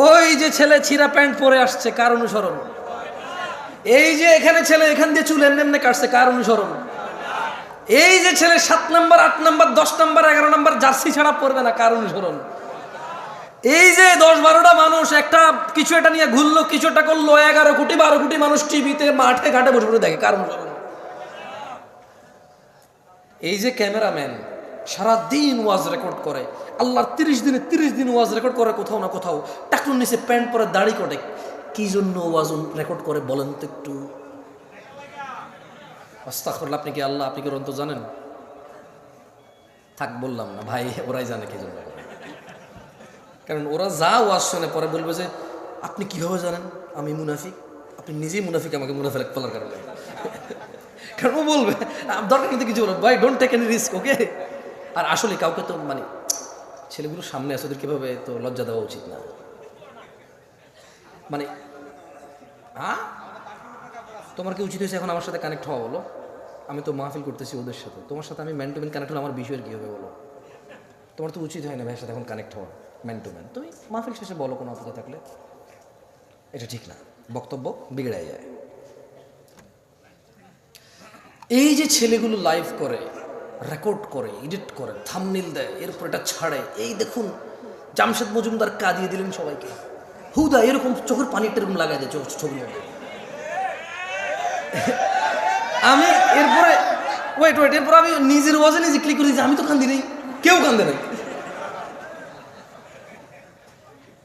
ওই যে ছেলে ছিঁড়া প্যান্ট পরে আসছে কার অনুসরণ? এই যে এখানে ছেলে এখান দিয়ে চুল এমনি এমনি কাটছে কার অনুসরণ? এই যে ছেলে 7 number 8 number 10 number 11 number jersey ছাড়া পরবে না কার অনুসরণ? এই যে 10-12টা মানুষ একটা কিছু একটা নিয়ে ঘুরলো, কিছু একটা করলো, 11 কোটি 12 কোটি মানুষ টিভিতে মাঠে ঘাটে বসে বসে দেখে কার অনুসরণ? এই যে ক্যামেরাম্যান সারাদিন ওয়াজ রেকর্ড করে, আল্লাহর 30 দিন ওয়াজ রেকর্ড করে, কোথাও না কোথাও টাকুর নিচে প্যান্ট পরে দাড়ি কটে, কি জন্য ওয়াজ রেকর্ড করে বলেন তো একটু? আস্তাগফিরুল্লাহ, আপনি কি আল্লাহ, আপনি কি অন্তত জানেন? থাক বললাম না ভাই, ওরাই জানে কি জন্য করে। কারণ ওরা যা ওয়াজ শোনে পরে বলবে যে আপনি কিভাবে জানেন আমি মুনাফিক? আপনি নিজেই মুনাফিক আমাকে মুনাফিক বলার কারণে। কারণ ও বলবে দরকার কিন্তু কিছু বলবে, ভাই ডোন্ট টেক এনি রিস্ক, ওকে? আর আসলে কাউকে তো মানে ছেলেগুলোর সামনে আছে, ওদের কীভাবে তো লজ্জা দেওয়া উচিত না। মানে তোমার কি উচিত হয়েছে এখন আমার সাথে কানেক্ট হওয়া? বলো, আমি তো মাহফিল করতেছি ওদের সাথে, তোমার সাথে আমি ম্যান টু ম্যান কানেক্ট হলে আমার বিষয়ের কী হবে বলো? তোমার তো উচিত হয় না ভাইয়ের সাথে এখন কানেক্ট হওয়া ম্যান টু ম্যান। তুমি মাহফিল শেষে বলো কোনো অপরাধ থাকলে, এটা ঠিক না, বক্তব্য বিগড়াই যায়। এই যে ছেলেগুলো লাইভ করে, রেকর্ড করে, এডিট করে, থাম্বনেইল দেয়, এরপর এটা ছাড়ে, এই দেখুন জামশেদ মজুমদার কাঁদিয়ে দিলেন সবাইকে, হুদা এরকম চোখের পানিটা এরকম লাগাই দেয় ছবির মধ্যে। আমি এরপরে ওয়েট এরপর আমি নিজের ওয়াজে নিজে ক্লিক করে দিয়েছি, আমি তো কান্দি নেই, কেউ কান্দে নাই।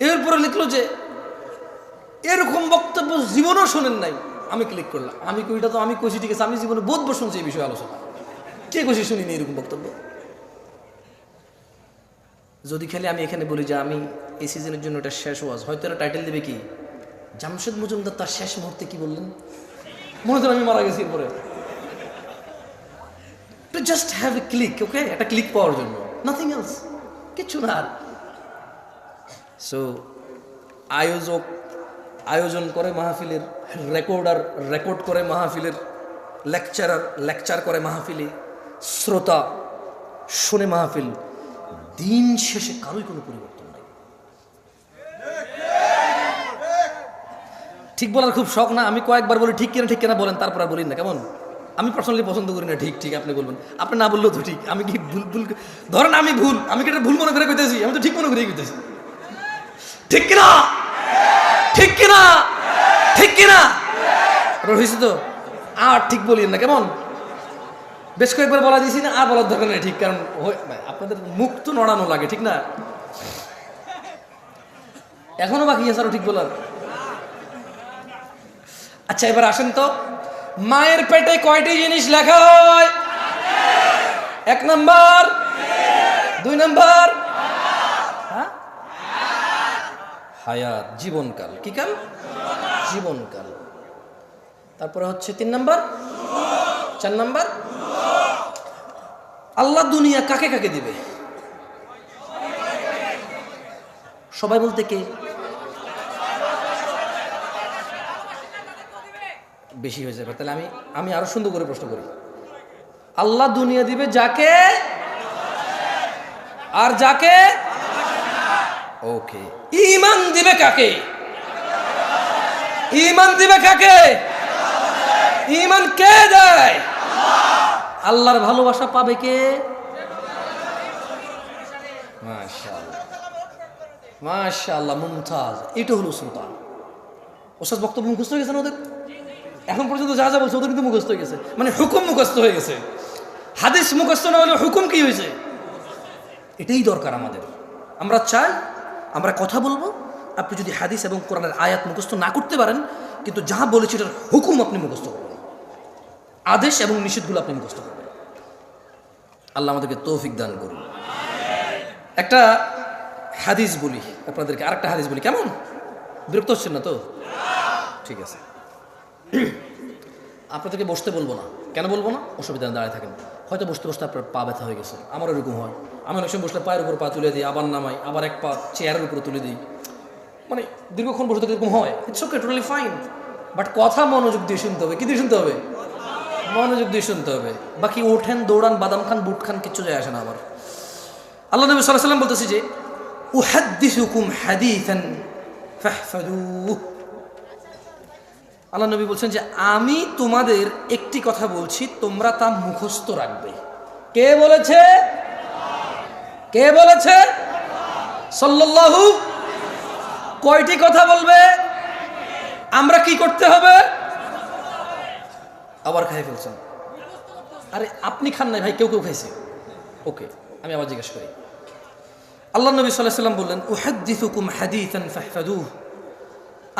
এরপরে লিখলো যে এরকম বক্তব্য জীবনও শোনেন নাই, আমি ক্লিক করলাম, আমি কইটা তো আমি কইছি ঠিক আছে, আমি জীবনে বহুতবার শুনছি এই বিষয়ে আলোচনা, কে কইছি শুনিনি এরকম বক্তব্য? যদি খালি আমি এখানে বলি যে আমি এই সিজনের জন্য এটা শেষ ওয়াজ, হয়তো এটা টাইটেল দেবে কি জামশেদ মজুমদার তার শেষ মুহূর্তে কি বললেন, মনে হয় আমি মারা গেছি। এরপরে to just have a click, okay, একটা ক্লিক পাওয়ার জন্য, নাথিং এলস, কিচ্ছু না। সো আয়োজন করে মাহফিলের, রেকর্ড করে মাহফিলের, লেকচার করে মাহফিলে, শ্রোতা শুনে মাহফিল, দিন শেষে কারোই কোনো পরিবর্তন নেই। ঠিক বলার খুব শখ না, আমি কয়েকবার বলি ঠিক কিনা বলেন, তারপর আর বলিন না, কেমন? আমি পার্সোনালি পছন্দ করি না ঠিক আপনি বলবেন, আপনি না বললেও তো ঠিক, আমি কি ভুল ধরেন আমি আমি কি এটা ভুল মনে করে কইতেছি, আমি তো ঠিক মনে করে কইতেছি, ঠিক কিনা রহিছি তো, আর ঠিক বলিয়েন না, কেমন? বেশ কয়েকবার বলা দিয়েছি না, আর বলার দরকার নেই ঠিক, কারণ আপনাদের মুখ তো নড়ানো লাগে, ঠিক না? এখনো বাকি আছে আরো ঠিক বলার। আচ্ছা এবার আসেন তো, মায়ের পেটে কয়টি জিনিস লেখা হয়? 1 নাম্বার, 2 নাম্বার হায়াত, জীবনকাল, কি কাল? জীবনকাল। তারপরে হচ্ছে 3 নাম্বার, 4 নাম্বার আল্লাহ দুনিয়া কাকে কাকে দিবে? সবাই বলতে কে? বেশি হয়ে যাবে, তাহলে আমি আরো সুন্দর করে প্রশ্ন করি। আল্লাহ দুনিয়া দিবে যাকে, আর যাকে ওকে। ঈমান দিবে কাকে? ঈমান কে দেয়? আল্লাহর ভালোবাসা পাবে কে? মাশাআল্লাহ, মুমতাজ। এটা হলো সুলতান। ওস্তাদ বক্তব্য মুখস্থ হয়ে গেছে না ওদের? এখন পর্যন্ত যা বলছে ওদের কিন্তু মুখস্থ হয়ে গেছে, মানে হুকুম মুখস্থ হয়ে গেছে। হাদিস মুখস্থ না হলে হুকুম কি হয়েছে? এটাই দরকার আমাদের। আমরা চাই আমরা কথা বলবো, আপনি যদি হাদিস এবং কোরআনের আয়াত মুখস্থ না করতে পারেন, কিন্তু যা বলেছে এটার হুকুম আপনি মুখস্থ করবেন, আদেশ এবং নিষেধগুলো আপনি মুখস্থ করবেন। আল্লাহ আমাদেরকে তৌফিক দান করুন। একটা হাদিস বলি আপনাদেরকে, আরেকটা হাদিস বলি, কেমন? বিরক্ত হচ্ছেন না তো? ঠিক আছে, আপনাদেরকে বসতে বলবো না। কেন বলবো না? অসুবিধা দাঁড়ায় থাকেন, হয়তো বসতে বসতে আপনার পা ব্যথা হয়ে গেছে, আমার এরকম হয়। আমি অনেক সময় বসলে পায়ের উপর পা তুলে দিই, আবার নামাই, আবার এক পা চেয়ারের উপরে তুলে দিই, মানে দীর্ঘক্ষণ বসে এরকম হয়। It's okay, totally fine, but কথা মনোযোগ দিয়ে শুনতে হবে। কি দিয়ে শুনতে হবে? মনোযোগ দিয়ে শুনতে হবে। বাকি ওঠেন, দৌড়ান, বাদাম খান, বুট খান, কিচ্ছু যায় আসে না আমার। আল্লাহ নবী সাল্লাল্লাহু আলাইহি ওয়াসাল্লাম বলতেছে যে উহাদ্দিসুকুম হাদিসান ফাহফাযুহু। আল্লাহ নবী বলছেন যে আমি তোমাদের একটি কথা বলছি, তোমরা তা মুখস্থ রাখবে। কে বলেছে? কে বলেছে? সাল্লাল্লাহু। কয়টি কথা বলবে? আমরা কি করতে হবে? আবার খাই ফেলছেন। আরে আপনি খান নাই ভাই, কেউ কেউ খাইছে। ওকে, আমি আবার জিজ্ঞেস করি। আল্লাহ নবী সাল্লাল্লাহু আলাইহি ওয়াসাল্লাম বললেন, উহাদ্দিসুকুম হাদিসান ফাহফাযুহু।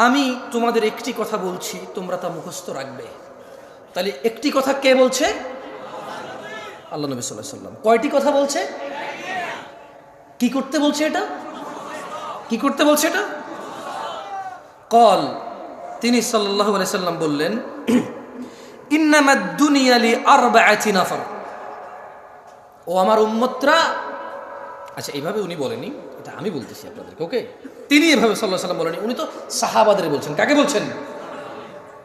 আমি তোমাদের একটি কথা বলছি, তোমরা তা মুখস্থ রাখবে। তাহলে একটি কথা কে বলছে? আল্লাহ নবী সাল্লাল্লাহু আলাইহি ওয়াসাল্লাম। কয়টি কথা বলছে? কি করতে বলছে এটা? কি করতে বলছে এটা? কল, তিনি সাল্লাল্লাহু আলাইহি ওয়াসাল্লাম বললেন, ইন্নামাদ দুনিয়া লি আরবাআতি নাফার। ও আমার উম্মতরা, আচ্ছা এইভাবে উনি বলেনি, এটা আমি বলতেছি আপনাদেরকে। ওকে, তিনি এভাবে সাল্লাল্লাহু আলাইহি ওয়াসাল্লাম বলেনি, উনি তো সাহাবাদের বলছেন। কাকে বলছেন?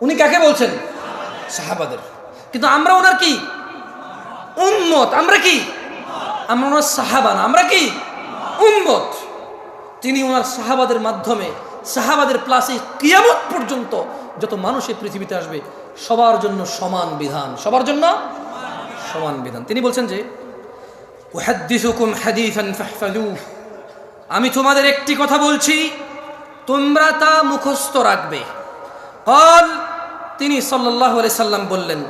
উনি কাকে বলছেন? সাহাবাদের। কিন্তু আমরা ওনার কি? উম্মত। আমরা কি? আমরা ওনার সাহাবা না, আমরা কি? উম্মত। তিনি ওনার সাহাবাদের মাধ্যমে, সাহাবাদের প্লাসে কিয়ামত পর্যন্ত যত মানুষ এই পৃথিবীতে আসবে সবার জন্য সমান বিধান, সবার জন্য সমান বিধান। তিনি বলছেন যে উহাদ্দিসুকুম হাদিসান ফাহফাযুহু। আমি তোমাদের একটি কথা বলছি, তোমরা তা মুখস্থ রাখবে। কল, তিনি সাল্লাল্লাহু আলাইহি সাল্লাম বললেন,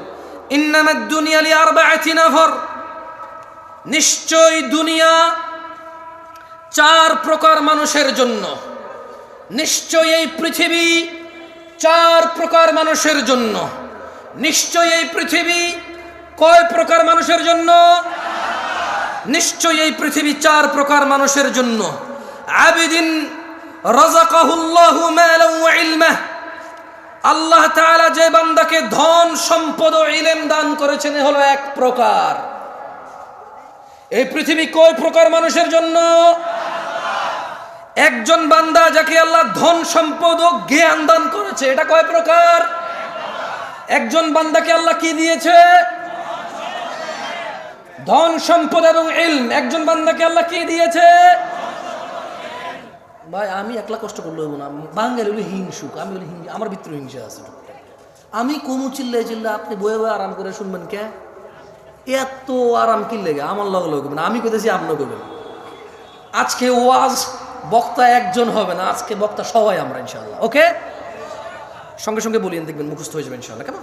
ইন্নামাদ দুনিয়া লি আরবাআতি নাফার। নিশ্চয় দুনিয়া চার প্রকার মানুষের জন্য। নিশ্চয় এই পৃথিবী চার প্রকার মানুষের জন্য। নিশ্চয় এই পৃথিবী কয় প্রকার মানুষের জন্য? নিশ্চয় এই পৃথিবী চার প্রকার মানুষের জন্য। আবিদিন রাযাকাহুল্লাহু মালান ওয়া ইলমা। আল্লাহ তাআলা যে বান্দাকে ধন সম্পদ ও ইলম দান করেছেন এ হলো এক প্রকার। এই পৃথিবী কয় প্রকার মানুষের জন্য? একজন বান্দা যাকে আল্লাহ ধন সম্পদ ও জ্ঞান দান করেছে, এটা কয় প্রকার? একজন বান্দাকে আল্লাহ কি দিয়েছে? ধন সম্পদ এবং ইলম। একজন বান্দাকে আল্লাহ কি দিয়েছে? ভাই আমি একলা কষ্ট করলে হইব না, বাঙালি হলে হিংসুক, আমি হলে আমার ভিতরে হিংসা আছে। আমি কোনো চিল্লাই চিল্লা আপনি বয়ে বয়ে আরাম করে শুনবেন কে? এত আরাম কি লেগে আমার লগে লগে না, আমি কইতেছি আপনি করবেন। আজকে ওয়াজ বক্তা একজন হবে না, আজকে বক্তা সবাই আমরা ইনশাআল্লাহ। ওকে, সঙ্গে সঙ্গে বলিয়েন, দেখবেন মুখস্থ হয়ে যাবে ইনশাআল্লাহ। কেন?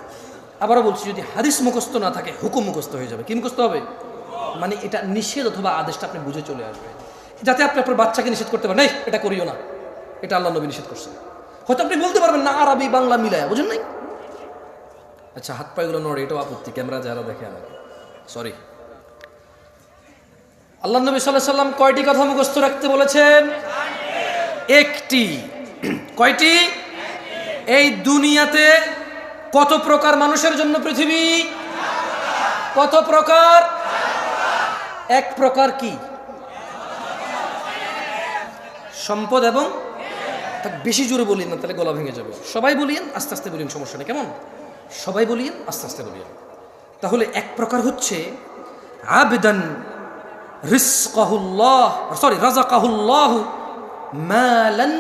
আবারও বলছি, যদি হাদিস মুখস্থ না থাকে হুকুম মুখস্থ হয়ে যাবে। কি মুখস্থ হবে? মানে এটা নিষেধ অথবা আদেশটা আপনি বুঝে চলে আসবে, যাতে আপনি আপনার বাচ্চাকে নিষেধ করতে পারেন, এই এটা করিও না, এটা আল্লাহ নবী নিষেধ করছেন। হয়তো আপনি বলতে পারবেন না আরবি বাংলা মিলায়া, বুঝেন নাই? আচ্ছা, হাত পায়েগুলো নড়ে, এটাও আপত্তি, ক্যামেরা যারা দেখে আমাকে সরি। আল্লাহ নবী সাল্লাল্লাহু আলাইহি সাল্লাম কয়টি কথা মুখস্থ রাখতে বলেছেন? একটি। কয়টি? এই দুনিয়াতে কত প্রকার মানুষের জন্য পৃথিবী? কত প্রকার? এক প্রকার কি? সম্পদ এবং, বেশি জোরে বলিন না তাহলে গলা ভেঙে যাবে। সবাই বলিয়েন, আস্তে আস্তে বলিন, সমস্যা নেই। কেমন? সবাই বলিয়েন, আস্তে আস্তে বলিয়েন। তাহলে এক প্রকার হচ্ছে আবদান রিজকাহুল্লাহ, সরি রাযাকাহুল্লাহ মালান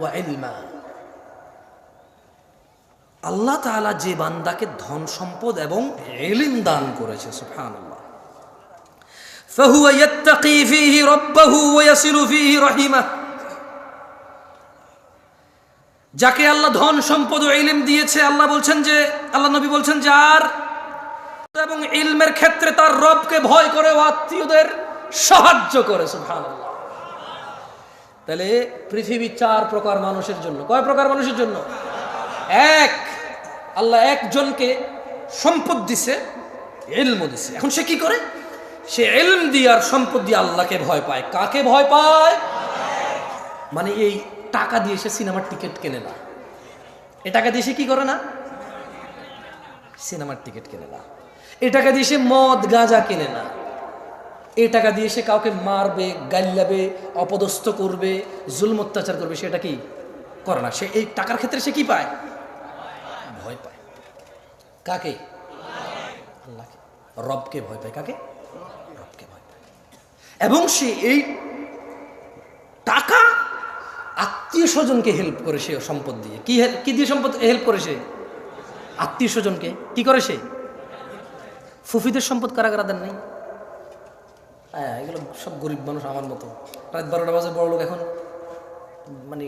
ওয়া ইলমা। আল্লাহ তাআলা যে বান্দাকে ধন সম্পদ এবং ইলম দান করেছে, সুবহানাল্লাহ, ফাহুয়া ইয়াত্তাকি ফীহি রাব্বাহু ওয়া ইয়াসিলু ফীহি রাহিমাহ। যাকে আল্লাহ ধন সম্পদ ও ইলম দিয়েছে, আল্লাহ বলছেন যে, আল্লাহ নবী বলছেন যে আর এবং ইলমের ক্ষেত্রে তার রবকে ভয় করে ও আত্মীয়দের সাহায্য করে, সুবহানাল্লাহ। তাহলে পৃথিবী চার প্রকার মানুষের জন্য। কয় প্রকার মানুষের জন্য? এক, আল্লাহ একজনকে সম্পদ দিছে, ইলম দিছে। এখন সে কি করে? সে ইলম দিয়ে আর সম্পদ দিয়ে আল্লাহকে ভয় পায়। কাকে ভয় পায়? মানে এই টাকা দিয়ে সে সিনেমার টিকিট কেনে না, এ টাকা দিয়ে সে কি করে না? সিনেমার টিকিট কেনে না। এ টাকা দিয়ে সে মদ গাঁজা কেনে না। এই টাকা দিয়ে সে কাউকে মারবে, গাল্লাবে, অপদস্থ করবে, জুলম অত্যাচার করবে, সেটা কি করে না। সে এই টাকার ক্ষেত্রে সে কি পায়? ভয় পায়। কাকে? আল্লাহকে, রবকে ভয় পায়। কাকে? রবকে ভয় পায়। এবং সে এই টাকা আত্মীয় স্বজনকে হেল্প করে সে সম্পদ দিয়ে। কি দিয়ে সম্পদ হেল্প করে সে? আত্মীয় স্বজনকে। কি করে সে? ফুফিদের সম্পদ কারা কারা দেন নাই? হ্যাঁ, এগুলো সব গরিব মানুষ আমার মতো। রাত 12টা বাজে বড় লোক এখন মানে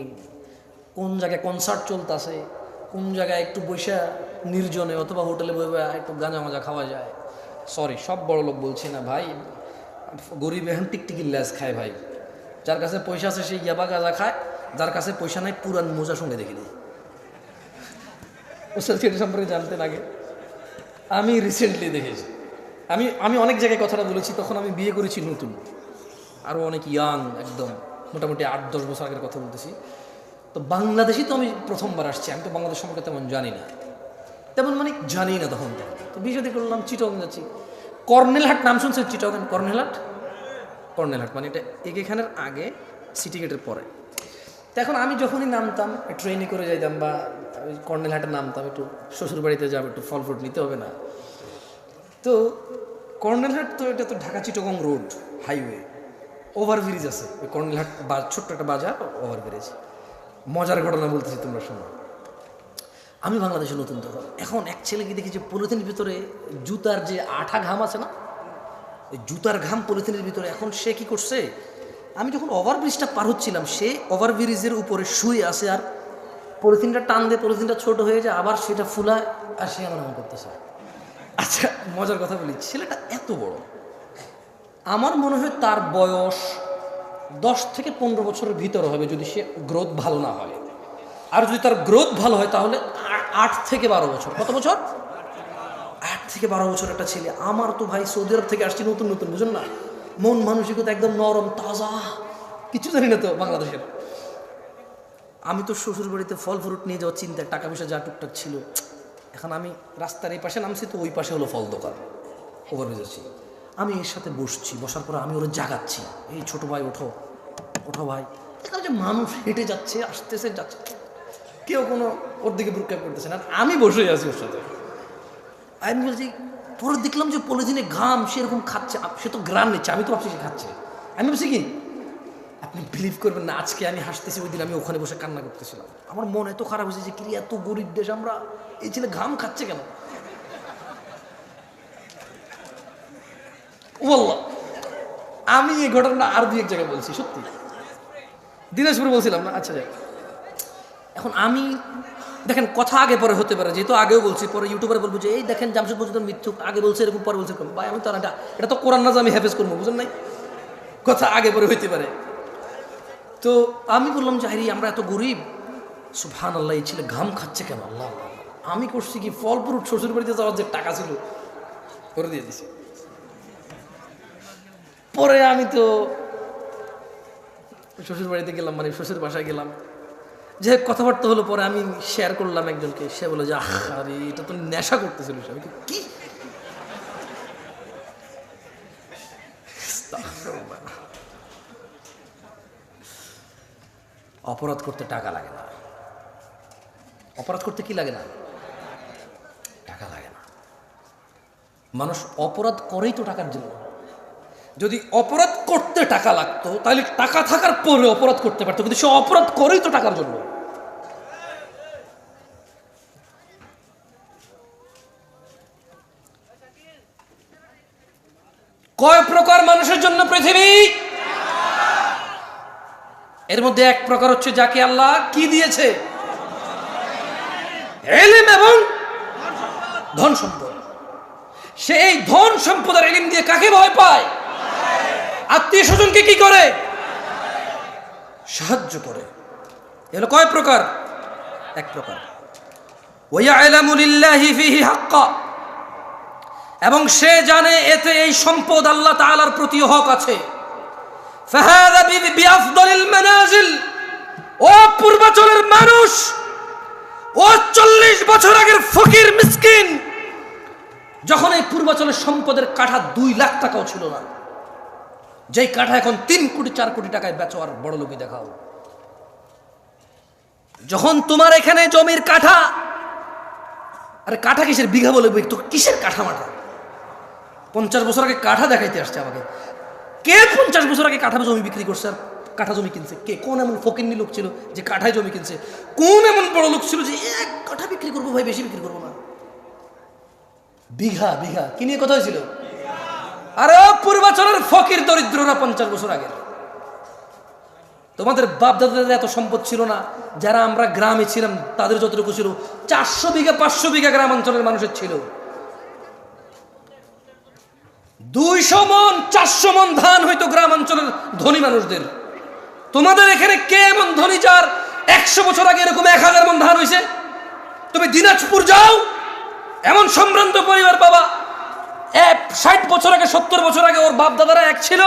কোন জায়গায় কনসার্ট চলতেছে, কোন জায়গায় একটু বৈশা নির্জনে অথবা হোটেলে বসে একটু গাঁজা মাজা খাওয়া যায়। সরি, সব বড় লোক বলছি না ভাই, গরিব এখন টিকটিকির ল্যাজ খায় ভাই। যার কাছে পয়সা আছে সে ইয়াবা গাঁজা খায়, যার কাছে পয়সা নাই পুরান মোজা সঙ্গে দেখে দেয়। ওসব সেটা সম্পর্কে জানতেন আগে? আমি রিসেন্টলি দেখেছি। আমি অনেক জায়গায় কথাটা বলেছি, তখন আমি বিয়ে করেছি নতুন, আরও অনেক ইয়াং, একদম মোটামুটি 8-10 বছর আগের কথা বলতেছি। তো বাংলাদেশি তো আমি প্রথমবার আসছি, আমি তো বাংলাদেশ সম্পর্কে তেমন জানি না, তেমন মানে জানি না তখন। তো বিয়ে শাদী করলাম, চিটগাং যাচ্ছি। কর্নেলহাট নাম শুনছেন? চিটগাং কর্নেলহাট মানে এটা এখানের আগে, সিটি গেটের পরে। তো এখন আমি যখনই নামতাম, ট্রেনে করে যাইতাম বা কর্নেলহাটে নামতাম, একটু শ্বশুরবাড়িতে যাবো, একটু ফল ফ্রুট নিতে হবে না। তো কর্নেলহাট তো এটা তো Dhaka Chittagong road highway, overbridge আছে ওই কর্নেলহাট, ছোট্ট একটা বাজার, ওভারব্রিজ। মজার ঘটনা বলতেছি, তোমরা শোনো। আমি বাংলাদেশে নতুন তখন, এখন এক ছেলেকে দেখি যে পলিথিনের ভিতরে জুতার যে আঠা ঘাম আছে না, ওই জুতার ঘাম পলিথিনের ভিতরে। এখন সে কি করছে, আমি যখন ওভারব্রিজটা পার হচ্ছিলাম, সে ওভারব্রিজের উপরে শুয়ে আসে আর পলিথিনটা টান দিয়ে পলিথিনটা ছোট হয়ে যায়, আবার সেটা ফুলায় আর সে আমার এমন করতেছে। আচ্ছা, মজার কথা বলি, ছেলেটা এত বড়, আমার মনে হয় তার বয়স 10 থেকে 15 বছরের ভিতরে হবে, যদি সে গ্রোথ ভালো না হয়। আর যদি তার গ্রোথ ভালো হয় তাহলে 8 থেকে 12 বছর। কত বছর? 8 থেকে 12 বছর একটা ছেলে। আমার তো ভাই সৌদি আরব থেকে আসছি নতুন নতুন, বুঝুন না, মন মানসিকতা একদম নরম তাজা, কিছু জানি না তো বাংলাদেশের। আমি তো শ্বশুর বাড়িতে ফল ফ্রুট নিয়ে যাওয়ার চিন্তা, টাকা পয়সা যা টুকটাক ছিল। এখন আমি রাস্তার এই পাশে নামছি, তো ওই পাশে হলো ফল দোকান, ওভারব্রিজ আছি। আমি এর সাথে বসছি, বসার পরে আমি ওরা জাগাচ্ছি, এই ছোট ভাই ওঠো ওঠো ভাই। এখানে যে মানুষ হেঁটে যাচ্ছে, আসতেছে, যাচ্ছে, কেউ কোনো ওর দিকে ভ্রুক্ষেপ করতেছে না, আমি বসেই আছি ওর সাথে। আমি বলছি, পরে দেখলাম যে পলিথিনে ঘাম সেরকম খাচ্ছে, সে তো গ্রাম নিচ্ছে, আমি তো ভাবছি সে খাচ্ছে। আমি ভাবছি কি, আপনি বিলিভ করবেন না, আজকে আমি হাসতেছি, ওই দিন আমি ওখানে বসে কান্না করতেছিলাম। আমার মন এত খারাপ হয়েছে যে কি এত গরিব দেশ আমরা, এই ছেলে ঘাম খাচ্ছে কেন? ওয়াল্লাহ, আমি এই ঘটনা আর 2-1 জায়গায় বলছি, সত্যি দিনাজপুরে বলছিলাম না। আচ্ছা যাই, এখন আমি দেখেন, কথা আগে পরে হতে পারে, যেহেতু আগেও বলছি, পরে ইউটিউবারে বলবো যে এই দেখেন জামশেদ মজুমদার মিথ্যুক, আগে বলছে এরকম, পরে বলছে এরকম। ভাই আমি তো এটা তো কোরআন নাজ আমি হেফেজ করবো, বুঝেন নাই? কথা আগে পরে হইতে পারে। তো আমি বললাম যে হাইরি, আমরা এত গরিব, সুবহানাল্লাহ, এই ছেলে ঘাম খাচ্ছে কেন? আল্লাহ আল্লাহ। আমি করছি কি, ফল ফ্রুট শ্বশুর বাড়িতে যাওয়ার যে টাকা ছিল করে দিয়ে দিছি। পরে আমি তো শ্বশুর বাড়িতে গেলাম, মানে শ্বশুর বাসায় গেলাম, যে কথাবার্তা হলো। পরে আমি শেয়ার করলাম একজনকে, সে বলে যে আরে এটা তো নেশা করতেছিল। আমি কি, অপরাধ করতে টাকা লাগে না। অপরাধ করতে কি লাগে না? টাকা লাগে না। মানুষ অপরাধ করেই তো টাকার জন্য। যদি অপরাধ করতে টাকা লাগতো তাহলে টাকা থাকার পরে অপরাধ করতে পারতো, কিন্তু সে অপরাধ করেই তো টাকার জন্য। কয় প্রকার মানুষের জন্য পৃথিবী? এর মধ্যে এক প্রকার হচ্ছে যাকে আল্লাহ কি দিয়েছে? ইলম এবং ধন সম্পদ। সে এই ধন সম্পদ আর ইলম দিয়ে কাকে ভয় পায়? আত্মীয় স্বজনকে কি করে? সাহায্য করে। এগুলো কয় প্রকার? এক প্রকার। ওয়ায়ালামু লিল্লাহি ফিহি হাক্কা, এবং সে জানে এতে এই সম্পদ আল্লাহ তাআলার প্রতি হক আছে। ফাহাদা বিআফদালিল মানাজিল, ও পূর্বাচলের মানুষ, ও 40 বছর আগের ফকির মিসকিন, যখন এই পূর্বাচলের সম্পদের কাঠা 2 লাখ টাকাও ছিল না, যেই কাঠা এখন 3 কোটি 4 কোটি টাকায় বেচো আর বড় লোকই দেখাও। যখন তোমার এখানে জমির কাঠা, আরে কাঠা কিসের, বিঘা বলে তো কিসের কাঠা মাঠা, 50 বছর আগে কাঠা দেখাইতে আসছে আমাকে। কে 50 বছর আগে কাঠা জমি বিক্রি করছে আর কাঠা জমি কিনছে? কে? কোন এমন ফকিন্নি লোক ছিল যে কাঠায় জমি কিনছে? কোন এমন বড় লোক ছিল যে এক কাঠা বিক্রি করবো ভাই, বেশি বিক্রি করবো না? বিঘা বিঘা কি নিয়ে কথা হয়েছিল? আরে পূর্বাচলের ফকির দরিদ্ররা 50 বছর আগে। তোমাদের বাপ দাদাদের এত সম্পদ ছিল না, যারা আমরা গ্রামে ছিলাম তাদের যতটুকু ছিল 400 বিঘা 500 বিঘা গ্রামাঞ্চলের মানুষের ছিল। 200 মন 400 মন ধান হয়তো গ্রামাঞ্চলের ধনী মানুষদের। তোমাদের এখানে কে এমন ধনী যার 100 বছর আগে এরকম 1000 মন ধান হয়েছে? তুমি দিনাজপুর যাও, এমন সম্ভ্রান্ত পরিবার বাবা, 60 বছর আগে 70 বছর আগে ওর বাপ দাদারা এক ছিল,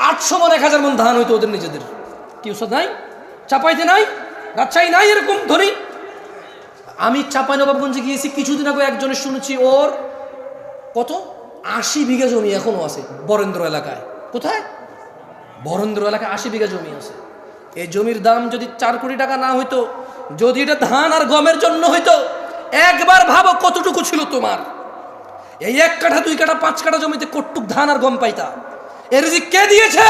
800 মন 1000 মন ধান হইতো ওদের নিজেদের। কি ওসব নাই? চাপাইতে নাই, রাজশাহী নাই এরকম ধনী? আমি চাঁপাইনবাবগঞ্জে গিয়েছি কিছুদিন আগে, একজনের শুনেছি ওর কত 80 বিঘা জমি এখনো আছে বরেন্দ্র এলাকায়। কোথায়? বরেন্দ্র এলাকায় 80 বিঘা জমি আছে। এই জমির দাম যদি 4 কোটি টাকা না হইতো, যদি এটা ধান আর গমের জন্য হইতো, একবার ভাবো কতটুকু ছিল তোমার। এই 1 কাঠা 2 কাঠা 5 কাঠা জমিতে কতটুক ধান আর গম পাইতা? এর রিজিক কে দিয়েছে?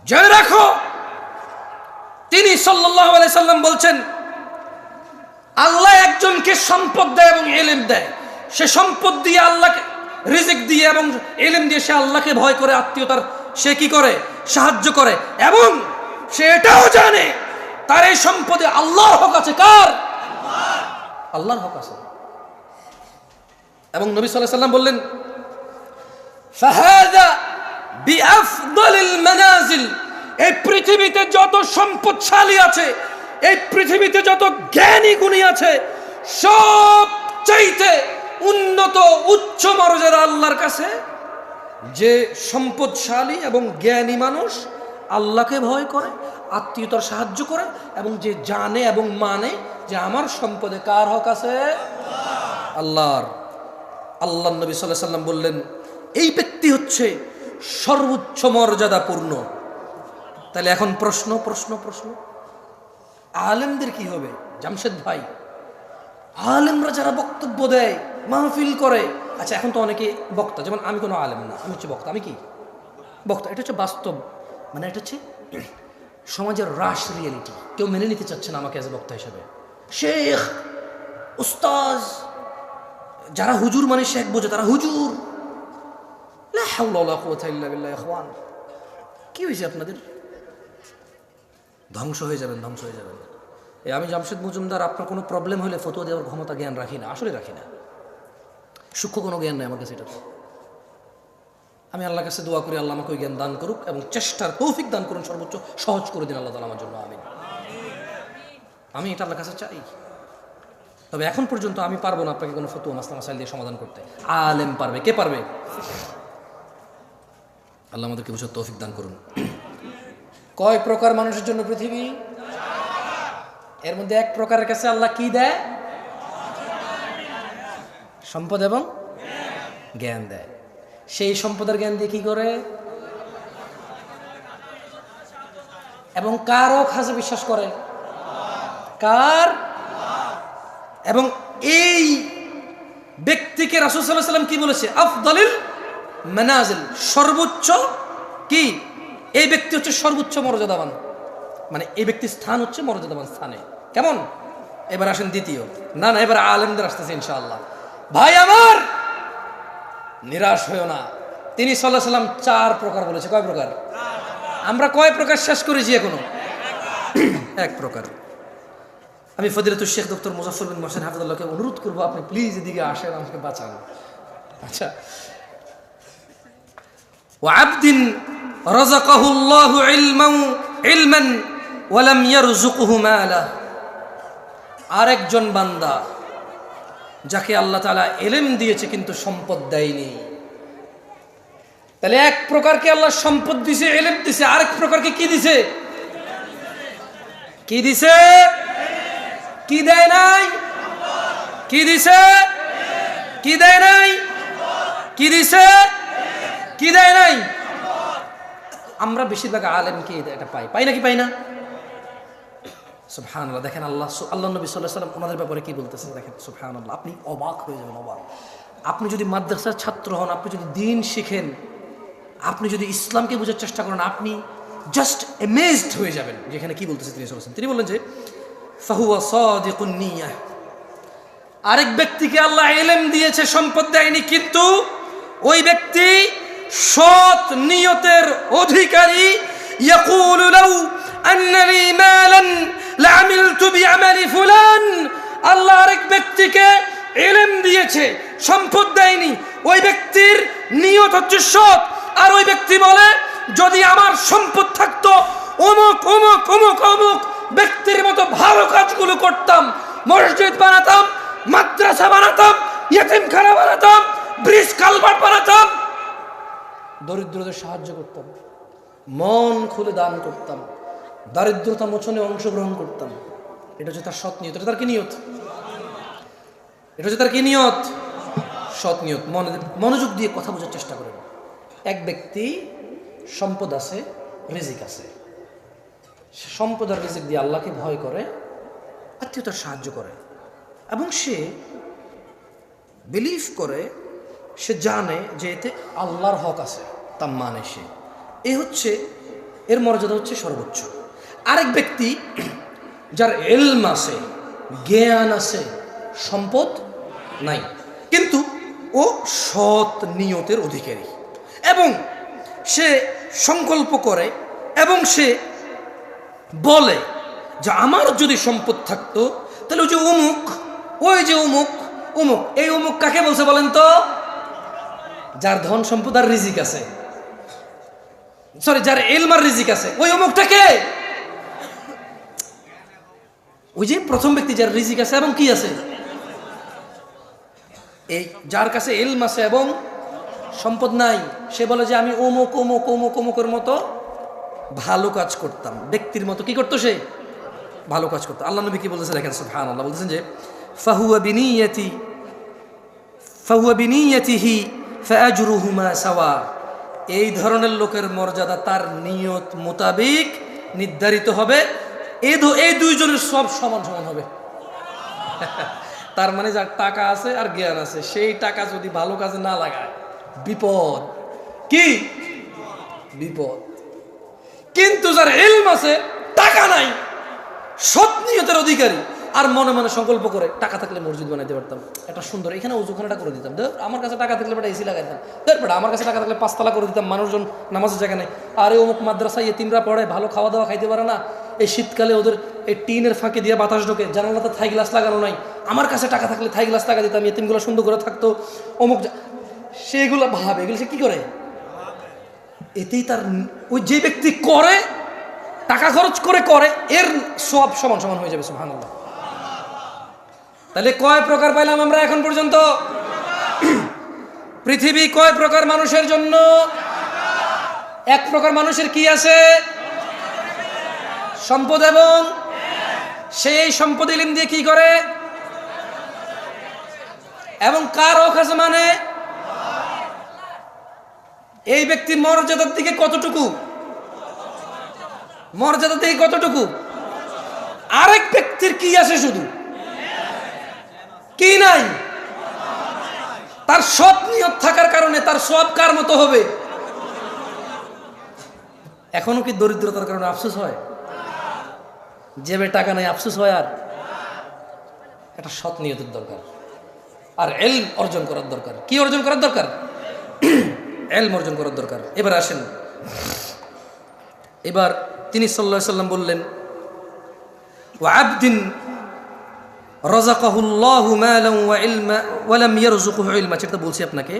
জেনে রাখো, তিনি সাল্লাল্লাহু আলাইহি সাল্লাম বলছেন, আল্লাহ একজনকে সম্পদ দেয় এবং ইলম দেয়। সে সম্পদ দিয়ে আল্লাহকে রিজিক দিয়ে এবং ইলম দিয়ে সে আল্লাহকে ভয় করে, আত্মীয়তার সে কি করে? সাহায্য করে। এবং সে এটাও জানে তার এই সম্পদে আল্লাহর হক আছে। কার? আল্লাহর হক আছে। এবং নবী সাল্লাল্লাহু আলাইহি সাল্লাম বললেন, ফাহাদা বিআফদালিল মানাজিল, এই পৃথিবীতে যত সম্পদশালী আছে, এই পৃথিবীতে যত জ্ঞানী গুণী আছে, সবচাইতে উন্নত উচ্চ মর্যাদা আল্লাহর কাছে যে সম্পদশালী এবং জ্ঞানী মানুষ আল্লাহকে ভয় করে, আত্মীয়তার সাহায্য করে এবং যে জানে এবং মানে যে আমার সম্পদে কার হক আছে? আল্লাহর। আল্লাহ নবী সাল্লাল্লাহু আলাইহি সাল্লাম বললেন, এই ব্যক্তি হচ্ছে সর্বোচ্চ মর্যাদাপূর্ণ। তাহলে এখন প্রশ্ন প্রশ্ন প্রশ্ন আলেমদের কি হবে? জামশেদ ভাই, আলেমরা যারা বক্তব্য দেয়, মাহফিল করে, আচ্ছা এখন তো অনেকে বক্তা, যেমন আমি কোনো আলেম না, আমি হচ্ছে বক্তা। আমি কি বক্তা? এটা হচ্ছে বাস্তব, মানে এটা হচ্ছে সমাজের রাশ রিয়েলিটি। কেউ মেনে নিতে চাচ্ছে না আমাকে এজ এ বক্তা হিসেবে। শেখ, উস্তাজ, যারা হুজুর মানে শেখ বোঝে তারা হুজুর। লা হাওলা ওয়ালা কুওয়াতা ইল্লা বিল্লাহ। ইখওয়ান, কি হয়েছে আপনাদের? ধ্বংস হয়ে যাবেন, ধ্বংস হয়ে যাবেন। আমি জামশেদ মজুমদার, আপনার কোনো প্রবলেম হলে ফতোয়া দেওয়ার ক্ষমতা জ্ঞান রাখি না, আসলে রাখি না। সূক্ষ্ম কোনো জ্ঞান নেই আমার কাছে এটাতে। আমি আল্লাহর কাছে দোয়া করি আল্লাহ আমাকে ওই জ্ঞান দান করুক এবং চেষ্টার তৌফিক দান করুন, সর্বোচ্চ সহজ করে দিন আল্লাহ তাআলা আমার জন্য। আমি এটা আল্লাহর কাছে চাই। তবে এখন পর্যন্ত আমি পারবো না আপনাকে কোনো ফতোয়া মাসলা মাসাইল দিয়ে সমাধান করতে। আলেম পারবে। কে পারবে? আল্লাহ আমাদেরকে বুঝার তৌফিক দান করুন। কয় প্রকার মানুষের জন্য পৃথিবী? এর মধ্যে এক প্রকারের কাছে আল্লাহ কি দেয়? সম্পদ এবং জ্ঞান দেয়। সেই সম্পদের জ্ঞান দিয়ে কি করে? এবং কারও কাছে বিশ্বাস করে? কার? এবং এই ব্যক্তিকে রাসূল সাল্লাল্লাহু আলাইহি ওয়াসাল্লাম কি বলেছে? আফদালিল মানাজিল, সর্বোচ্চ কি? এই ব্যক্তি হচ্ছে সর্বোচ্চ মর্যাদাবান, মানে এই ব্যক্তির স্থান হচ্ছে মর্যাদাবান স্থানে। কেমন? এবার আসেন দ্বিতীয়। না না, এবার আলেমদের আসতেছে ইনশাআল্লাহ। ভাই আমার, নিরাশ হয়েও না। তিনি সাল্লাল্লাহু আলাইহি ওয়াসাল্লাম 4 প্রকার বলেছে। কয় প্রকার? আমরা কয় প্রকার শেষ করেছি এখনো? 1 প্রকার। আমি ফজিলাতুল শেখ ডক্টর মুজাফফর বিন মোহসেন হাফিজাহুল্লাহকে অনুরোধ করবো, আপনি প্লিজ এদিকে আসেন, আমাকে বাঁচান। আচ্ছা, ওয়া আবদিন রাযাকাহুল্লাহু ইলমান ওয়া লাম ইয়ারযুকহু মালা, আরেকজন বান্দা যাকে আল্লাহ তাআলা ইলম দিয়েছে কিন্তু সম্পদ দেয়নি। তাহলে এক প্রকারকে আল্লাহ সম্পদ দিছে, ইলম দিছে, আরেক প্রকারকে কি দিছে? কি দিছে? কি দেয় নাই? কি দিছে? কি দেয় নাই? কি দিছে? কি দেয় নাই? আমরা বেশিরভাগ আলেমকে এটা পাই নাকি পাই না? সুবহানাল্লাহ। দেখেন আল্লাহ নবী সাল্লাল্লাহু আলাইহি ওয়াসাল্লাম ওনাদের ব্যাপারে কি বলতেছেন দেখেন। সুবহানাল্লাহ, আপনি অবাক হয়ে যাবেন। অবাক। আপনি যদি মাদ্রাসার ছাত্র হন, আপনি যদি দ্বীন শিখেন, আপনি যদি ইসলামকে বোঝার চেষ্টা করেন, আপনি জাস্ট এমেজড হয়ে যাবেন যেখানে কি বলতেছে তিনি বলেছেন। তিনি বললেন যে ফাহুয়া সাদিকুন নিয়াহ, আরেক ব্যক্তিকে আল্লাহ ইলম দিয়েছে, সম্পদ দেয়নি, কিন্তু ওই ব্যক্তি সৎ নিয়তের অধিকারী। ইয়াকুলু লাউ আন্না লি মালান লাআমিলতু বিআমালি ফুলান, আল্লাহ আরেক ব্যক্তিকে ইলম দিয়েছে, সম্পদ দেয়নি, ওই ব্যক্তির নিয়ত হচ্ছে সৎ, আর ওই ব্যক্তি বলে যদি আমার সম্পদ থাকতো অমুক অমুক অমুক অমুক ব্যক্তির মতো ভালো কাজগুলো করতাম, মসজিদ বানাতাম, মাদ্রাসা বানাতাম, ইয়েতিমখানা বানাতাম, ব্রিজ কালভার্ট বানাতাম, দরিদ্রদের সাহায্য করতাম, মন খুলে দান করতাম, দারিদ্রতা মোচনে অংশগ্রহণ করতাম। এটা হচ্ছে তার সৎ নিয়ত। এটা তার কি নিয়ত? এটা হচ্ছে তার কি নিয়ত? সৎ নিয়ত। মনোযোগ দিয়ে কথা বোঝার চেষ্টা করেন। এক ব্যক্তি সম্পদ আছে, রিজিক আছে, সম্পদ আর রিজিক দিয়ে আল্লাহকে ভয় করে, আত্মীয়তার সাহায্য করে, এবং সে বিলিভ করে, সে জানে যে এতে আল্লাহর হক আছে, তা মানে সে, এ হচ্ছে এর মর্যাদা হচ্ছে সর্বোচ্চ। আরেক ব্যক্তি যার ইলম আছে, জ্ঞান আছে, সম্পদ নাই, কিন্তু ও সৎ নিয়তের অধিকারী, এবং সে সংকল্প করে এবং সে বলে যে আমার যদি সম্পদ থাকতো তাহলে ওই যে অমুক, ওই যে অমুক অমুক, এই অমুক কাকে বলছে বলেন তো? যার ধন সম্পদ আর রিজিক আছে, সরি, যার ইলম আর রিজিক আছে, ওই অমুকটাকে, ওই যে প্রথম ব্যক্তি যার রিজিক আছে এবং কি আছে, এই যার কাছে ইলম আছে এবং সম্পদ নাই, সে বলে যে আমি অমুক অমুক অমুক অমুকের মতো ভালো কাজ করতাম। ব্যক্তির মতো কি করতো? সে ভালো কাজ করতো। আল্লাহ নবী কি বলতেছে দেখেন, সুবহানাল্লাহ, বলতেছেন যে ফাহুয়া বিনিয়াতিহি ফাআজরুহুমা সাওয়া, এই ধরনের লোকের মর্যাদা তার নিয়ত মোতাবেক নির্ধারিত হবে, এই দুইজনের সব সমান সমান হবে। তার মানে যার টাকা আছে আর জ্ঞান আছে, সেই টাকা যদি ভালো কাজে না লাগায় বিপদ, কি বিপদ। কিন্তু যার ইলম আছে, টাকা নাই, সৎ নিয়তের অধিকারী, আর মনে মনে সংকল্প করে টাকা থাকলে মসজিদ বানাইতে পারতাম, একটা সুন্দর এখানে উজুখানাটা করে দিতাম, আমার কাছে টাকা থাকলে বেটা এসি লাগাইতাম, বেটা আমার কাছে টাকা থাকলে 5 তলা করে দিতাম, মানুষজন নামাজের জায়গা নেই, আরে অমুক মাদ্রাসায় এতিমরা পড়ে, ভালো খাওয়া দাওয়া খাইতে পারে না, এই শীতকালে ওদের এই টিনের ফাঁকে দিয়ে বাতাস ঢোকে, জানালাতে থাই গ্লাস লাগানো নাই, আমার কাছে টাকা থাকলে থাই গ্লাস লাগা দিতাম, এতিমগুলো সুন্দর করে থাকতো, অমুক, সেগুলো ভাবে, এগুলো সে কি করে, এতেই তার, ওই যে ব্যক্তি করে টাকা খরচ করে এর সব সমান সমান হয়ে যাবে। সুবহানাল্লাহ। তাহলে কয় প্রকার পাইলাম আমরা এখন পর্যন্ত? পৃথিবী কয় প্রকার মানুষের জন্য? এক প্রকার মানুষের কি আছে? সম্পদ, এবং সেই সম্পদ ইলম দিয়ে কি করে, এবং কার হক আছে, মানে এই ব্যক্তি মর্যাদার দিকে কতটুকু, মর্যাদা দিকে কতটুকু, আরেক ব্যক্তির কি আছে, শুধু কি নাই, তার সৎ নিয়ত থাকার কারণে তার সব কার মতো হবে। এখনো কি দরিদ্রতার কারণে আফসোস হয়? জেবে টাকা নাই আফসোস হয়? আর একটা সৎ নিয়তের দরকার, আর ইলম অর্জন করার দরকার। কি অর্জন করার দরকার? ইলম অর্জন করার দরকার। এবার আসেন, এবার তিনি সাল্লাল্লাহু আলাইহি ওয়াসাল্লাম বললেন, ওয়া আবদিন রাযাকাহুল্লাহু মালান ওয়া ইলমা ওয়া লাম ইয়ারযুকহু ইলমা, যেটা বলছি আপনাকে।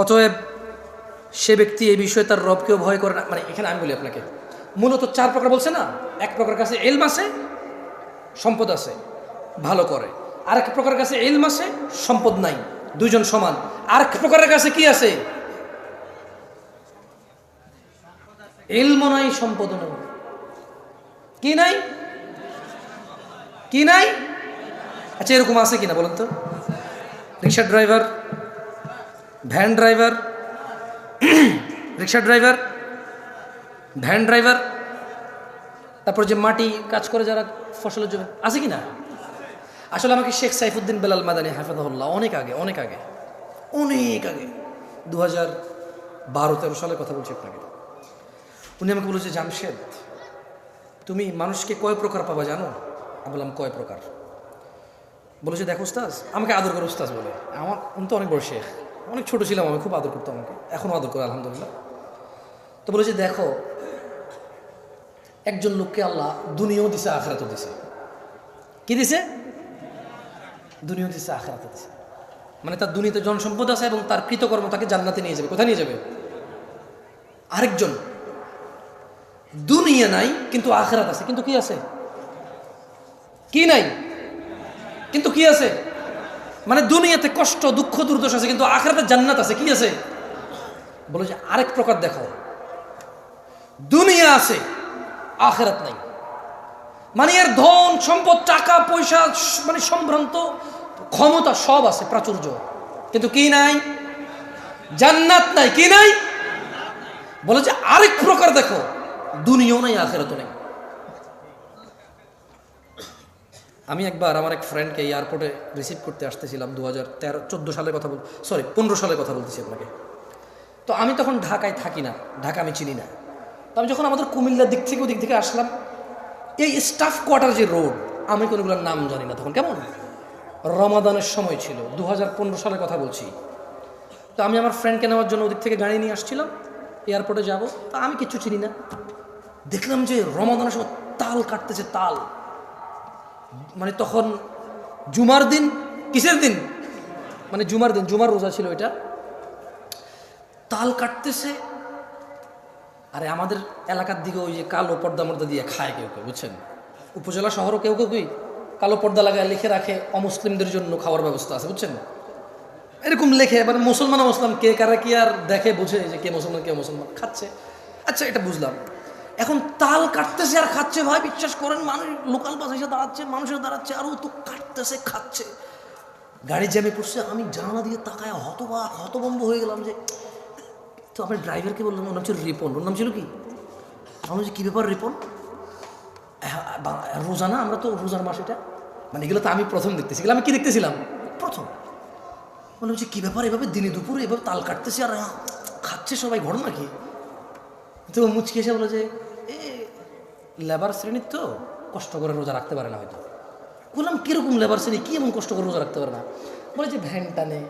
অতএব সে ব্যক্তি এই বিষয়ে তার রবকেও ভয় করে না, মানে এখানে আমি বলি আপনাকে, মূলত 4 প্রকার বলছে না, এক প্রকার কাছে ইলম আছে, সম্পদ আছে, ভালো করে, আরেক প্রকার কাছে ইলম আছে, সম্পদ নাই, দুইজন সমান। আরেক প্রকারের কাছে কি আছে? ইলম নাই, সম্পদ নাই, কি নাই, কি নাই? আচ্ছা, এরকম আছে কিনা বলেন তো? রিক্সা ড্রাইভার, ভ্যান ড্রাইভার, রিক্সা ড্রাইভার, ভ্যান ড্রাইভার, তারপর যে মাটি কাজ করে যারা ফসলের জমি, আছে কিনা? আসলে আমাকে শেখ সাইফুদ্দিন বেলাল মাদানী হাফেজাহুল্লাহ অনেক আগে 2000 12-13 সালের কথা বলছি আপনাকে। উনি আমাকে বলেছে, জামশেদ তুমি মানুষকে কয় প্রকার পাবা জানো? আমি বললাম কয় প্রকার? বলেছে, দেখো উস্তাজ, আমাকে আদর করে উস্তাজ বলে, উনি তো অনেক বড় শেখ, অনেক ছোট ছিলাম, আমি খুব আদর করতাম, আমাকে এখনও আদর করে আলহামদুলিল্লাহ। তো বলেছে, দেখো একজন লোককে আল্লাহ দুনিয়াও দিছে আখিরাতও দিছে। কি দিছে? দুনিয়াও দিছে আখিরাতও দিছে। মানে তার দুনিয়াতে জনসম্পদ আছে এবং তার কৃতকর্ম তাকে জান্নাতে নিয়ে যাবে। কোথায় নিয়ে যাবে? আরেকজন দুনিয়া নাই কিন্তু আখিরাত আছে, কিন্তু কি আছে? কি নাই কিন্তু কি আছে? মানে দুনিয়াতে কষ্ট দুঃখ দুর্দশা আছে কিন্তু আখিরাতে জান্নাত আছে। কি আছে? বলে যে আরেক প্রকার দেখো, দুনিয়া আছে আখিরাত নাই, মানে এর ধন সম্পদ টাকা পয়সা মানে সম্ভ্রান্ত ক্ষমতা সব আছে প্রাচুর্য, কিন্তু কি নাই? জান্নাত নাই। কি নাই? বলে যে আরেক প্রকার দেখো, দুনিয়াও নাই আখিরাতও নাই। আমি একবার আমার এক ফ্রেন্ডকে এয়ারপোর্টে রিসিভ করতে আসতেছিলাম 2014 সালের কথা 15 সালের কথা বলতেছি আপনাকে। তো আমি তখন ঢাকায় থাকি না, ঢাকা আমি চিনি না। তো আমি যখন আমাদের কুমিল্লার দিক থেকে ওদিক থেকে আসলাম, এই স্টাফ কোয়ার্টার যে রোড, আমি কোনোগুলোর নাম জানি না তখন, কেমন রমাদানের সময় ছিল, 2015 সালের কথা বলছি। তো আমি আমার ফ্রেন্ডকে নেওয়ার জন্য ওদিক থেকে গাড়ি নিয়ে আসছিলাম, এয়ারপোর্টে যাব। তো আমি কিছু চিনি না, দেখলাম যে রমাদানের সময় তাল কাটতেছে, তাল, মানে তখন জুমার দিন। কিসের দিন? মানে জুমার দিন, জুমার রোজা ছিল এটা। তাল কাটতেছে, আরে আমাদের এলাকার দিকে ওই যে কালো পর্দা মর্দা দিয়ে খায় কেউ কেউ, বুঝছেন, উপজেলা শহরও কেউ কেউ কালো পর্দা লাগায় লিখে রাখে অমুসলিমদের জন্য খাওয়ার ব্যবস্থা আছে, বুঝছেন, এরকম লেখে। মানে মুসলমান মুসলমান কে কারা কি আর দেখে বুঝে যে কে মুসলমান কে মুসলমান, খাচ্ছে। আচ্ছা, এটা বুঝলাম। এখন তাল কাটতেছে আর খাচ্ছে, ভাই বিশ্বাস করেন, মানুষ লোকাল বাস এসে দাঁড়াচ্ছে, মানুষের দাঁড়াচ্ছে, আর ও তো কাটতেছে খাচ্ছে। গাড়ি জ্যামে পড়ছে, আমি জানালা দিয়ে তাকায় হতভম্ব হয়ে গেলাম। যে তো আমি ড্রাইভারকে বললাম, ওর নাম ছিল রিপন। ওর নাম ছিল কি? আমি বলছি, কী ব্যাপার রিপন? রোজা না, আমরা তো রোজার মাস এটা, মানে এগুলো তো আমি প্রথম দেখতেছি। আমি কি দেখতেছিলাম প্রথম? মনে হচ্ছে কী ব্যাপার, এভাবে দিনে দুপুরে এভাবে তাল কাটতেছে আর খাচ্ছে সবাই, ঘটনা কি? তো মুচকি এসে বলে যে এ লেবার শ্রেণীর তো কষ্ট করে রোজা রাখতে পারে না হয়তো। বললাম, কীরকম লেবার শ্রেণী, কী এমন কষ্ট করে রোজা রাখতে পারে না? বলে যে ভ্যান টানে,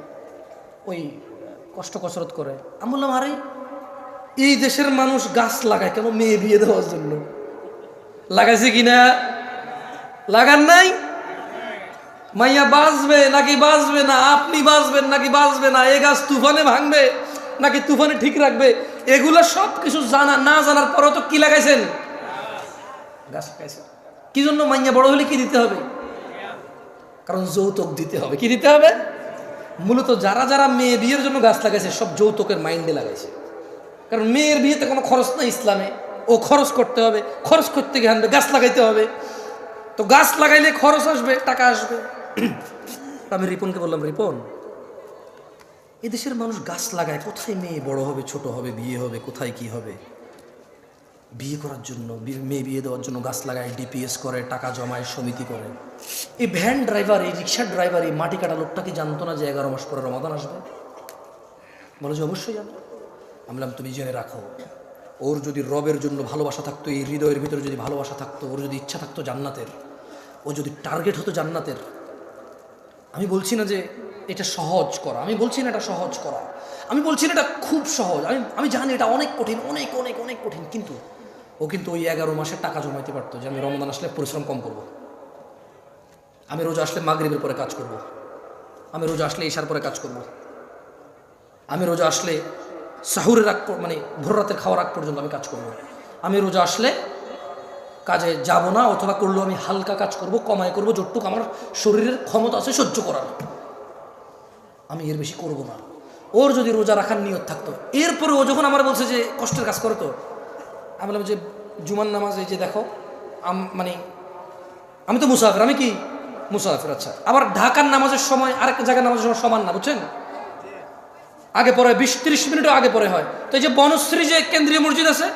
ওই কষ্ট কসরত করে। আমি বললাম, আরে এই দেশের মানুষ গাছ লাগায় কেন? মেয়ে বিয়ে দেওয়ার জন্য। লাগাইছে কিনা? লাগান নাই? মাইয়া বাঁচবে নাকি বাঁচবে না, আপনি বাঁচবেন নাকি বাঁচবে না, এ গাছ তুফানে ভাঙবে নাকি তুফানে ঠিক রাখবে, এগুলো সব কিছু জানা না জানার পরেও তো কি লাগাইছেন? গাছ লাগাইছেন। কি জন্য? মাইয়া বড় হলে কি দিতে হবে? কারণ যৌতুক দিতে হবে। কি দিতে হবে? মূলত যারা যারা মেয়ে বিয়ের জন্য গাছ লাগাইছে সব যৌতুকের মাইন্ডে লাগাইছে। কারণ মেয়ের বিয়েতে কোনো খরচ নাই ইসলামে, ও খরচ করতে হবে, খরচ করতে গিয়ে আনবে, গাছ লাগাইতে হবে। তো গাছ লাগাইলে খরচ আসবে, টাকা আসবে। আমি রিপনকে বললাম, রিপন, এদেশের মানুষ গাছ লাগায়, কোথায় মেয়ে বড় হবে, ছোট হবে, বিয়ে হবে, কোথায় কি হবে? বিয়ে করার জন্য, মেয়ে বিয়ে দেওয়ার জন্য গাছ লাগায়, ডিপিএস করে, টাকা জমায়, সমিতি করে। এই ভ্যান ড্রাইভার, এই রিক্সার ড্রাইভার, এই মাটি কাটা লোকটা কি জানতো না যে 11 মাস পরে রমাদান আসবে? বলো যে অবশ্যই জানো। আমি বললাম, তুমি জেনে রাখো, ওর যদি রবের জন্য ভালোবাসা থাকতো, এই হৃদয়ের ভিতরে যদি ভালোবাসা থাকতো, ওর যদি ইচ্ছা থাকতো জান্নাতের, ও যদি টার্গেট হতো জান্নাতের, আমি বলছি না যে এটা সহজ করা, আমি বলছি না এটা সহজ করা, আমি বলছি না এটা খুব সহজ, আমি জানি এটা অনেক কঠিন, অনেক অনেক অনেক কঠিন, কিন্তু ও কিন্তু ওই 11 মাসের টাকা জমাইতে পারতো যে আমি রমজান আসলে পরিশ্রম কম করব, আমি রোজা আসলে মাগরিবের পরে কাজ করব, আমি রোজা আসলে ইশার পরে কাজ করব, আমি রোজা আসলে সাহুরের আগ মানে ভোর রাতের খাওয়ার আগ পর্যন্ত আমি কাজ করব, আমি রোজা আসলে কাজে যাব না, অথবা করলেও আমি হালকা কাজ করব, কমায় করব, যতটুকু আমার শরীরের ক্ষমতা আছে সহ্য করার, আমি এর বেশি করব না। ওর যদি রোজা রাখার নিয়ত থাকতো, এরপরে ও যখন আমার বলছে যে কষ্টের কাজ করতো, আমি বললাম যে জুমার নামাজ, এই যে দেখো, মানে আমি তো মুসাফির, আমি কি মুসাফির, আচ্ছা, আবার ঢাকার নামাজের সময় আরেক জায়গায় নামাজের সময় সমান না, বুঝছেন, আগে পরে 20-30 মিনিটও আগে পরে হয়। তো এই যে বনশ্রী যে কেন্দ্রীয় মসজিদ আছে,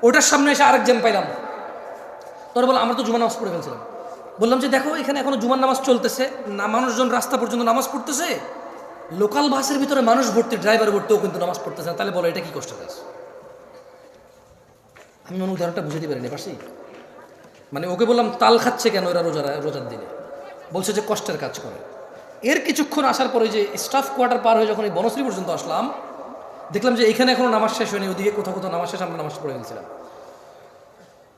ওটার সামনে এসে আরেকজন পাইলাম, তোর বললাম, আমরা তো জুমার নামাজ পড়ে ফেলছিলাম, বললাম যে দেখো এখানে এখনো জুমার নামাজ চলতেছে না, মানুষজন রাস্তা পর্যন্ত নামাজ পড়তেছে, লোকাল বাসের ভিতরে মানুষ ভর্তি, ড্রাইভার ভর্তিও কিন্তু নামাজ পড়তেছে না, তাহলে বলো এটা কি কষ্ট কাজ? আমি মনে উদাহরণটা বুঝাতে পারিনি পারছি? মানে ওকে বললাম তাল খাচ্ছে কেন এরা রোজার দিনে, বলছে যে কষ্টের কাজ করে। এর কিছুক্ষণ আসার পরে যে স্টাফ কোয়ার্টার পার হয়ে যখন এই বনশ্রী পর্যন্ত আসলাম, দেখলাম যে এখানে এখনো নামাজ শেষ হয়নি, ওদিকে কোথাও কোথাও নামাজ শেষ, আমরা নামাজ পড়ে গেছিলাম।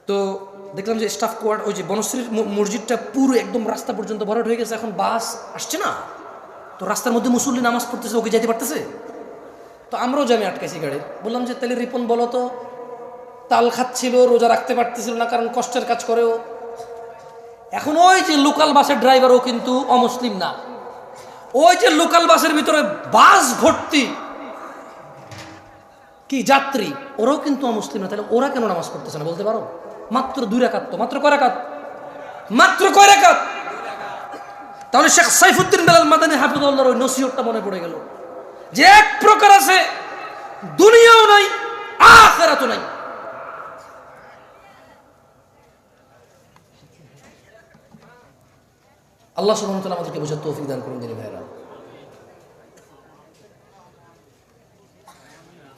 তো দেখলাম যে স্টাফ কোয়ার্টার, ওই যে বনশ্রীর মসজিদটা পুরো একদম রাস্তা পর্যন্ত ভরাট হয়ে গেছে, এখন বাস আসছে না, তো রাস্তার মধ্যে মুসল্লি নামাজ পড়তেছে, ওকে যেতে পারতেছে। তো আমরাও জামে আটকাইছি গাড়ি, বললাম যে তাহলে রিপন বলো তো, তাল খাচ্ছিল, রোজা রাখতে পারতেছিল না কারণ কষ্টের কাজ করেও। এখন ওই যে লোকাল বাসের ড্রাইভারও কিন্তু অমুসলিম না, ওই যে লোকাল বাসের ভিতরে বাস ভর্তি কি যাত্রী, ওরাও কিন্তু অমুসলিম না, তাহলে ওরা কেন নামাজ পড়তেছে না বলতে পারো? মাত্র 2 রাকাত, তো মাত্র কয় রাকাত? মাত্র কয় রাকাত? তাহলে শেখ সাইফুদ্দিন বেলাল মাদানী হাফিজুল্লাহর ওই নসিহতটা মনে পড়ে গেল যে এক প্রকার আছে দুনিয়াও নাই আখিরাতও নাই। আল্লাহ সুবহানাহু ওয়া তাআলা আমাদেরকে বোঝার তৌফিক দান করুন দিনী ভাইরা।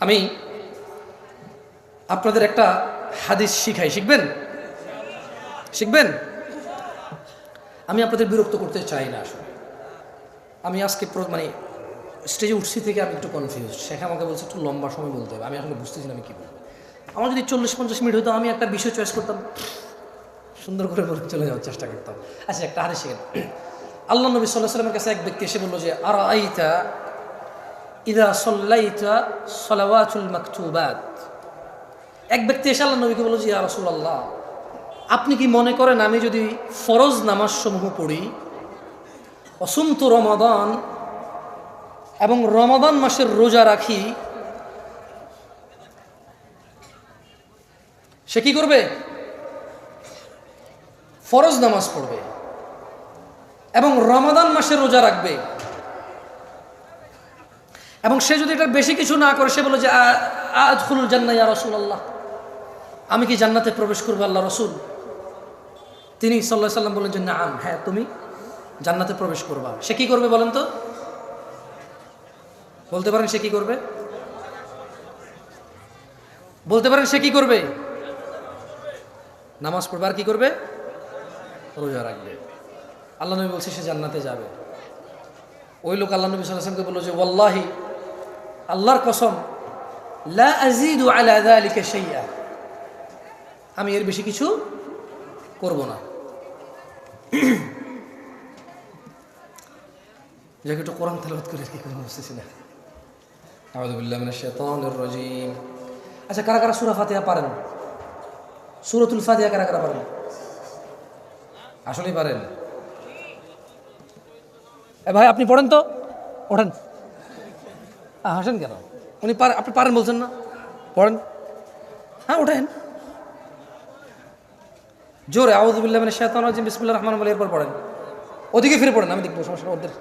আমি আপনাদের একটা হাদিস শিখাই, শিখবেন? শিখবেন? আমি আপনাদের বিরক্ত করতে চাই না আসলে। আমি আজকে মানে স্টেজে উঠছি থেকে আমি একটু কনফিউজ। শেখ আমাকে বলছে একটু লম্বা সময় বলতে হবে, আমি আসলে বুঝতেছি না আমি কী বলবো। আমার যদি 40-50 মিনিট হতো আমি একটা বিষয় চয়েস করতাম, সুন্দর করে বলে চলে যাওয়ার চেষ্টা করতাম। আচ্ছা, একটা হাদিস শিখেন। আল্লাহ নবী সাল্লাল্লাহু আলাইহি ওয়াসাল্লামের কাছে এক ব্যক্তি এসে বলল যে আরাআইতা ইযা সাল্লাইতা সালাওয়াতুল মাকতুবাত। এক ব্যক্তি এসে আল্লাহ নবীকে বলল যে ইয়া রাসূলুল্লাহ, আপনি কি মনে করেন আমি যদি ফরজ নামাজ সমূহ পড়ি, অসুমতু রমাদান, এবং রমাদান মাসের রোজা রাখি, সে কি করবে? ফরজ নামাজ পড়বে এবং রমাদান মাসের রোজা রাখবে, এবং সে যদি এটা বেশি কিছু না করে, সে বলে যে আদখুলুল জান্নাহ ইয়া রাসূলুল্লাহ, আমি কি জান্নাতে প্রবেশ করবো আল্লাহ রসুল? তিনি সাল্লাল্লাহু আলাইহি সাল্লাম বললেন যে নাম, হ্যাঁ তুমি জান্নাতে প্রবেশ করবা। সে কি করবে বলেন তো? বলতে পারেন সে কি করবে? বলতে পারেন সে কি করবে? নামাজ পড়বে আর কি করবে? রোজা রাখবে। আল্লাহ নবী বলছে সে জান্নাতে যাবে। ওই লোক আল্লাহ নবী সাল্লাল্লাহু আলাইহি ওয়াসাল্লামকে বলল যে ওয়াল্লাহি, আল্লাহর কসম, লা আযীদু আলা যালিকা শাইআ, আমি এর বেশি কিছু করব না। যাকে একটু কোরআন তেলাওয়াত করে কি করে বুঝতেছি না। আউযু বিল্লাহি মিনাশ শাইতানির রাজীম। আচ্ছা, কারা কারা সূরা ফাতিহা পারেন? সূরাতুল ফাতিহা কারা কারা পারেন? আসলেই পারেন? ভাই আপনি পড়েন তো, ওঠেন। হাসেন কেন? উনি আপনি পারেন বলছেন না, পড়েন। হ্যাঁ ওঠেন জোরে। আউযু বিল্লাহি মিনাশ শাইতানির রাজীম, বিসমিল্লাহির রহমানির রহিম, এরপর পড়েন। ওদিকে ফিরে পড়েন, আমি দেখবো, সমস্যা ওদের।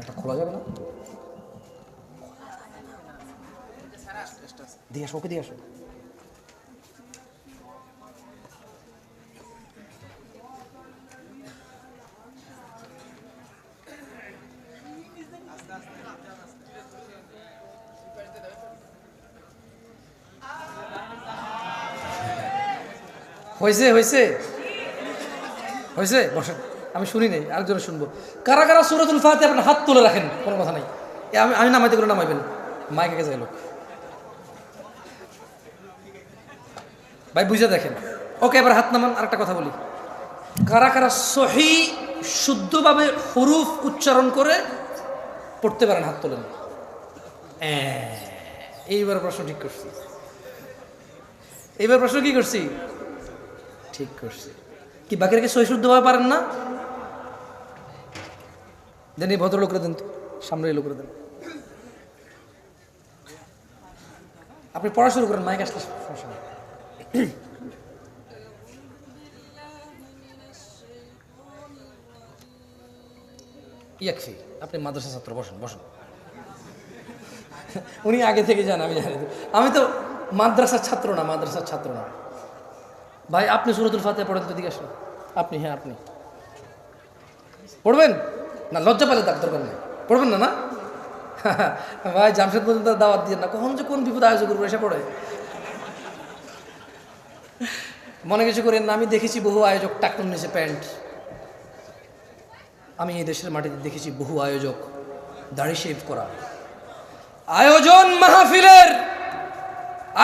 একটা খোলা যাবে না? দিয়ে আসো, ওকে দিয়ে আসো। হয়েছে হয়েছে হয়েছে, বসেন, আমি শুনি নাই, আরেকজনে শুনবো। কারা কারা সূরাতুল ফাতিহা আপনার হাত তুলে রাখেন, কোনো কথা নাই। আমি নামাইতে করে নামাইবেন, মাইকে গেছে লোক। ভাই বুঝে দেখেন। ওকে, এবার হাত নামান। আরেকটা কথা বলি, কারা কারা সহি শুদ্ধভাবে হুরুফ উচ্চারণ করে পড়তে পারেন? হাত তোলেন। এইবার প্রশ্ন ঠিক করছি, এইবার প্রশ্ন কি করছি? ঠিক করছি। কি বাকিরা কি সহি শুদ্ধভাবে পারেন না? দেন এই ভদ্রলোকরা দেন তো, সামনে লোকরা দেন। আপনি পড়া শুরু করেন, মাইক আসলে সমস্যা নেই। ইয়াকফি, আপনি মাদ্রাসা ছাত্র, বসেন বসেন। উনি আগে থেকে যান, আমি জানি। আমি তো মাদ্রাসার ছাত্র না, মাদ্রাসার ছাত্র না ভাই। আপনি সূরাতুল ফাতিহা পড়েন তো, দিকে আসুন। আপনি, হ্যাঁ আপনি পড়বেন না, লজ্জা পেলে তার দরকার নেই, পড়বেন না না ভাই। জামশেদ পর্যন্ত দাওয়াত দিয়ে না, কখন যে কোন বিপদ আয়োজন করবো এসে পড়ে। মনে কিছু করেন না, আমি দেখেছি বহু আয়োজক টাকনুর নিচে প্যান্ট। আমি এই দেশের মাটিতে দেখেছি বহু আয়োজক দাড়ি শেভ করা। আয়োজন মাহফিলের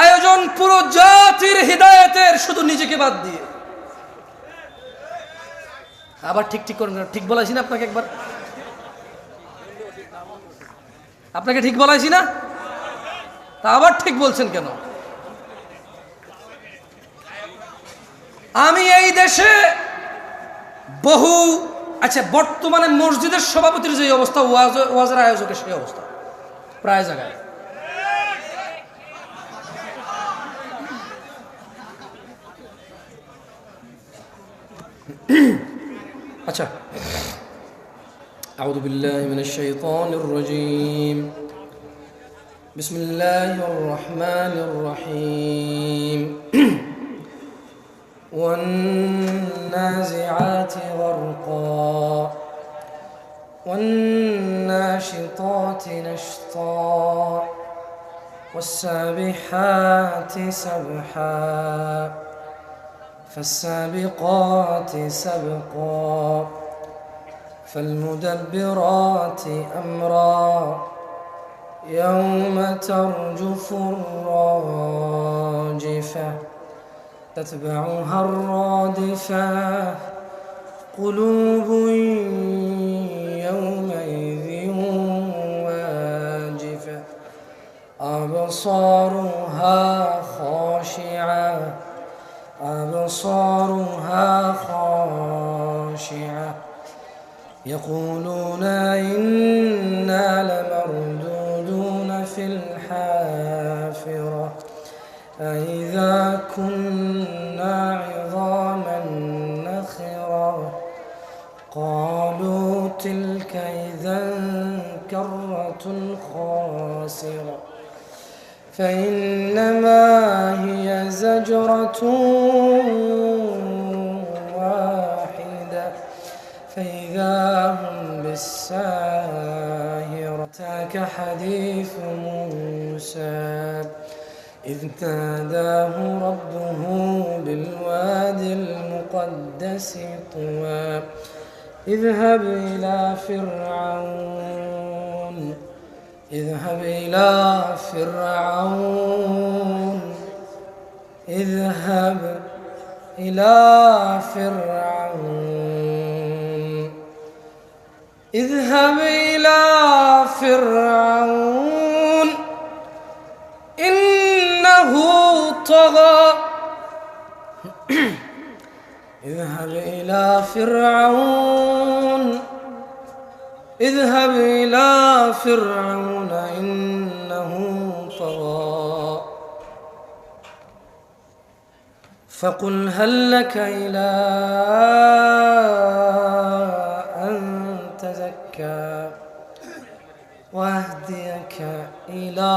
আয়োজন পুরো জাতির হিদায়াতের, শুধু নিজেকে বাদ দিয়ে। আবার ঠিক ঠিক করেন, ঠিক বলাইছি না আপনাকে একবার? আপনাকে ঠিক বলাইছি না? তা আবার ঠিক বলছেন কেন? আমি এই দেশে বহু, আচ্ছা বর্তমানে মসজিদের সভাপতির যে অবস্থা, ওয়াজের আয়োজকের সেই অবস্থা প্রায় জায়গায়। আচ্ছা, আউযু বিল্লাহি মিনাশ শাইতানির রাজীম, বিসমিল্লাহির রহমানির রহিম। والنازعات غرقا والناشطات نشطا والسابحات سبحا فالسابقات سبقا فالمدبرات أمرا يوم ترجف الراجفة تتبعها الرادفة قلوب يومئذ واجفة أبصارها خاشعة أبصارها خاشعة يقولون إنا لمردودون في الحافرة أإذا كنا عظاما نخرة قالوا تلك إذا كرة خاسرة فإنما هي زجرة واحدة فإذا هم بالساهرة أتاك حديث موسى إذ ناداه ربه بالواد المقدس طوى اذهب إلى فرعون اذهب إلى فرعون اذهب إلى فرعون اذهب إلى فرعون إنه طغى اذهب إلى فرعون اذهب إلى فرعون إنه طغى فقل هل لك إلى أن تزكى وأهديك إلى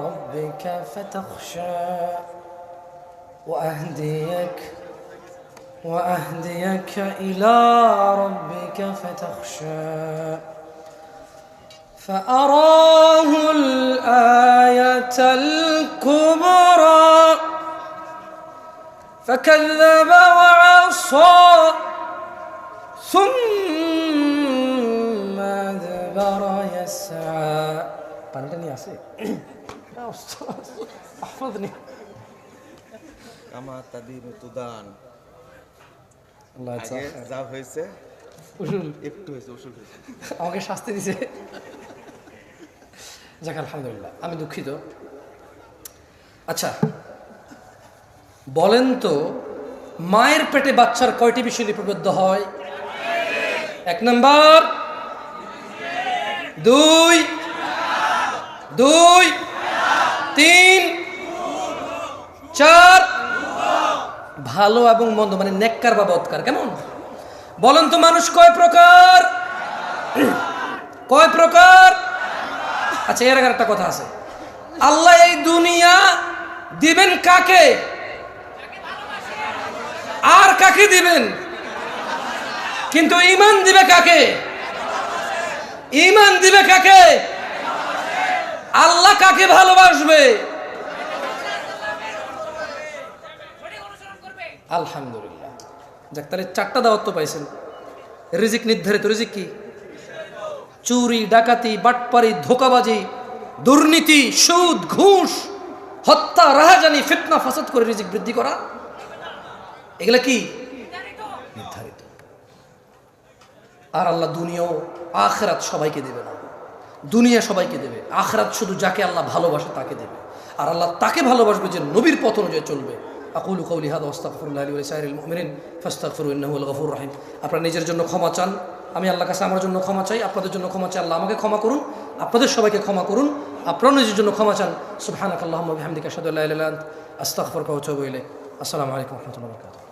ربك فتخشى وأهديك إلى ربك فتخشى فأراه الآية الكبرى فكذب وعصى ثم أدبر يسعى পাল্টানি আছে احفظني কামা তাদিন তুদান আল্লাহ আগে যা হয়েছে উসুল একটু হয়েছে উসুল হয়েছে আমাকে শাস্তি দিছে। যাক আলহামদুলিল্লাহ, আমি দুঃখিত। আচ্ছা বলেন তো, মায়ের পেটে বাচ্চার কয়টি বিষয় লিপিবদ্ধ হয়? 1 নাম্বার, 2 3 4 ভালো এবং মন্দ, মানে নেককার বা বদকার। কেমন বলেন তো, মানুষ কয় প্রকার? কয় প্রকার? আচ্ছা, এর আগে একটা কথা আছে। আল্লাহ এই দুনিয়া দিবেন কাকে আর কাকে দিবেন, কিন্তু ঈমান দিবে কাকে? ঈমান দিবে কাকে? আল্লাহ কাকে ভালোবাসবে? আলহামদুলিল্লাহ। যাক, তাহলে 4টা দাওয়াত পাইছেন। রিজিক নির্ধারিত। রিজিক কি? চুরি, ডাকাতি, বাটপারি, ধোঁকাবাজি, দুর্নীতি, সুদ, ঘুষ, হত্যা, রাহাজানি, ফিতনা, ফাসাদ করে রিজিক বৃদ্ধি করা, এগুলা কি? নির্ধারিত। আর আল্লাহ দুনিয়া আখিরাত সবাইকে দেবে না। দুনিয়া সবাইকে দেবে, আখিরাত শুধু যাকে আল্লাহ ভালোবাসে তাকে দেবে। আর আল্লাহ তাকে ভালোবাসবে যে নবীর পথ অনুযায়ী চলবে। আকুলু কওলি হাযা ওয়াস্তাগফিরুল্লাহ লি ওয়া লিসাইরিল মুমিনিন ফাস্তাগফিরু ইন্নাহু হুয়াল গফুরুর রহিম। আপনারা নিজের জন্য ক্ষমা চান, আমি আল্লাহর কাছে আমার জন্য ক্ষমা চাই, আপনাদের জন্য ক্ষমা চাই। আল্লাহ আমাকে ক্ষমা করুন, আপনাদের সবাইকে ক্ষমা করুন, আপনারাও নিজের জন্য ক্ষমা চান। সুবহানাকাল্লাহুম্মা ওয়া বিহামদিকা আশহাদু আল্লা ইলাহা ইল্লা আনতা আস্তাগফিরুকা ওয়া আতুবু ইলাইক। আসসালামু আলাইকুম ওয়া রাহমাতুল্লাহি ওয়া বারাকাতুহু।